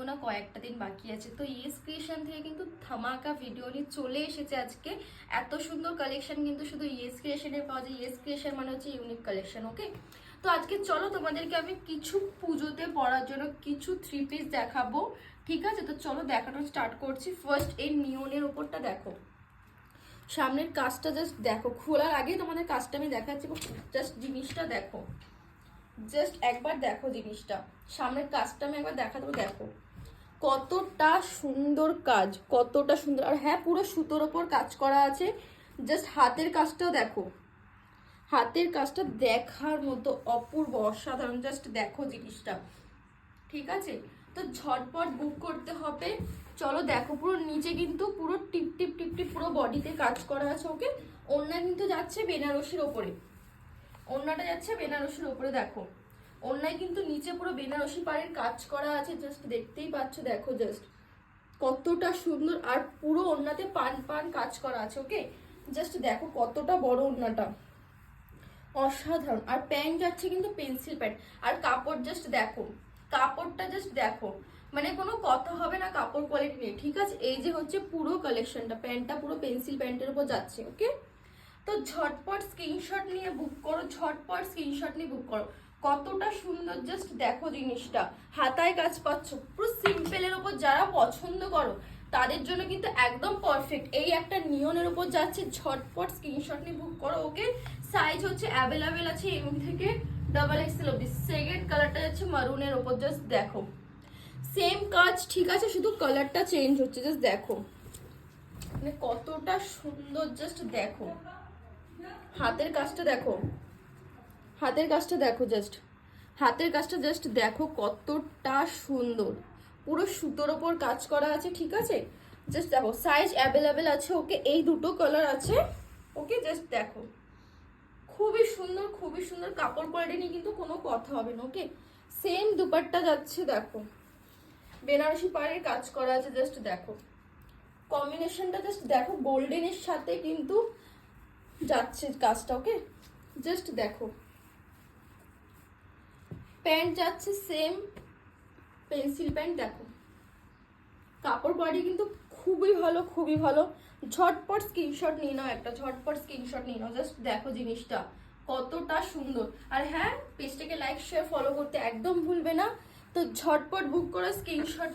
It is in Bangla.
না কয়েকটা দিন বাকি আছে। তো ইয়েস ক্রিয়েশন থেকে কিন্তু ধামাকা ভিডিও নিয়ে চলে এসেছে আজকে। এত সুন্দর কালেকশন কিন্তু শুধু ইয়েস ক্রিয়েশনে পাওয়া যায়। ইয়েস ক্রিয়েশন মানে হচ্ছে ইউনিক কালেকশন। ওকে, তো আজকে চলো তোমাদেরকে আমি কিছু পুজোতে পরার জন্য কিছু থ্রি পিস দেখাবো। ঠিক আছে, তো চলো দেখানো স্টার্ট করছি। ফার্স্ট এই নিয়নের ওপরটা দেখো, সামনের কাজটা জাস্ট দেখো। খোলার আগে তোমাদের কাজটা আমি দেখাচ্ছি, জাস্ট জিনিসটা দেখো, জাস্ট একবার দেখো জিনিসটা। সামনের কাজটা আমি একবার দেখা দেবো, দেখো কতটা সুন্দর কাজ, কতটা সুন্দর। আর হ্যাঁ, পুরো সুতোর ওপর কাজ করা আছে। জাস্ট হাতের কাজটাও দেখো, হাতের কাজটা দেখার মতো অপূর্ব, অসাধারণ। জাস্ট দেখো জিনিসটা। ঠিক আছে, তো ঝটপট বুক করতে হবে। চলো দেখো, পুরো নিচে কিন্তু পুরো টিপ টিপ টিপ টিপ পুরো বডিতে কাজ করা আছে। ওকে, ওড়না কিন্তু যাচ্ছে বেনারসির ওপরে, ওড়নাটা যাচ্ছে বেনারসির ওপরে। দেখো ওড়নায় কিন্তু নিচে পুরো বেনারসি পাড়ের কাজ করা আছে। জাস্ট দেখতেই পাচ্ছ, দেখো জাস্ট কতটা সুন্দর। আর পুরো ওড়নাতে পান পান কাজ করা আছে। ওকে, জাস্ট দেখো কতটা বড় ওড়নাটা, অসাধারণ। আর প্যান্ট যাচ্ছে কিন্তু পেন্সিল প্যান্ট। আর কাপড় জাস্ট দেখো, কাপড়টা জাস্ট দেখো, মানে কোনো কথা হবে না কাপড় কোয়ালিটি নিয়ে। ঠিক আছে, এই যে হচ্ছে পুরো কালেকশনটা, প্যান্টটা পুরো পেন্সিল প্যান্টের উপর যাচ্ছে। ওকে, তো ঝটপট স্ক্রিনশট নিয়ে বুক করো, ঝটপট স্ক্রিনশট নিয়ে বুক করো। কতটা সুন্দর, জাস্ট দেখো জিনিসটা। হাতায় কাজ পাচ্ছ, পুরো সিম্পলের উপর যারা পছন্দ করো তাদের জন্য কিন্তু একদম পারফেক্ট। এই একটা নিয়নের উপর যাচ্ছে, ঝটপট স্ক্রিনশট নিয়ে বুক করো। ওকে, সাইজ হচ্ছে অ্যাভেলেবেল আছে এম থেকে ডাবল এক্সেল অব্দি। সেকেন্ড কালারটা যাচ্ছে মারুনের উপর, জাস্ট দেখো সেম কাজ। ঠিক আছে, শুধু কালারটা চেঞ্জ হচ্ছে। জাস্ট দেখো মানে কতটা সুন্দর, জাস্ট দেখো হাতের কাজটা দেখো, হাতের কাজটা দেখো, জাস্ট হাতের কাজটা জাস্ট দেখো কতটা সুন্দর। পুরো সুতোর ওপর কাজ করা আছে। ঠিক আছে, জাস্ট দেখো সাইজ অ্যাভেলেবেল আছে। ওকে, এই দুটো কালার আছে। ওকে, জাস্ট দেখো খুবই সুন্দর, খুবই সুন্দর। কাপড় কোয়ালিটি নিয়ে কিন্তু কোনো কথা হবে না। ওকে, সেম দুপাট্টা যাচ্ছে, দেখো বেনারসি পাড়ের কাজ করা আছে। জাস্ট দেখো কম্বিনেশনটা, জাস্ট দেখো গোল্ডেনের সাথে কিন্তু যাচ্ছে কাজটা। ওকে, জাস্ট দেখো প্যান্ট যাচ্ছে সেম পেন্সিল প্যান্ট। দেখো কাপড় কোয়ালিটি কিন্তু খুবই ভালো, খুবই ভালো। ঝটপট স্ক্রিনশট নিয়ে নাও, একটা ঝটপট স্ক্রিনশট নিয়ে নাও। জাস্ট দেখো জিনিসটা কতটা সুন্দর। আর হ্যাঁ, পেজটাকে লাইক শেয়ার ফলো করতে একদম ভুলবে না। তো ঝটপট বুক করে স্ক্রিনশট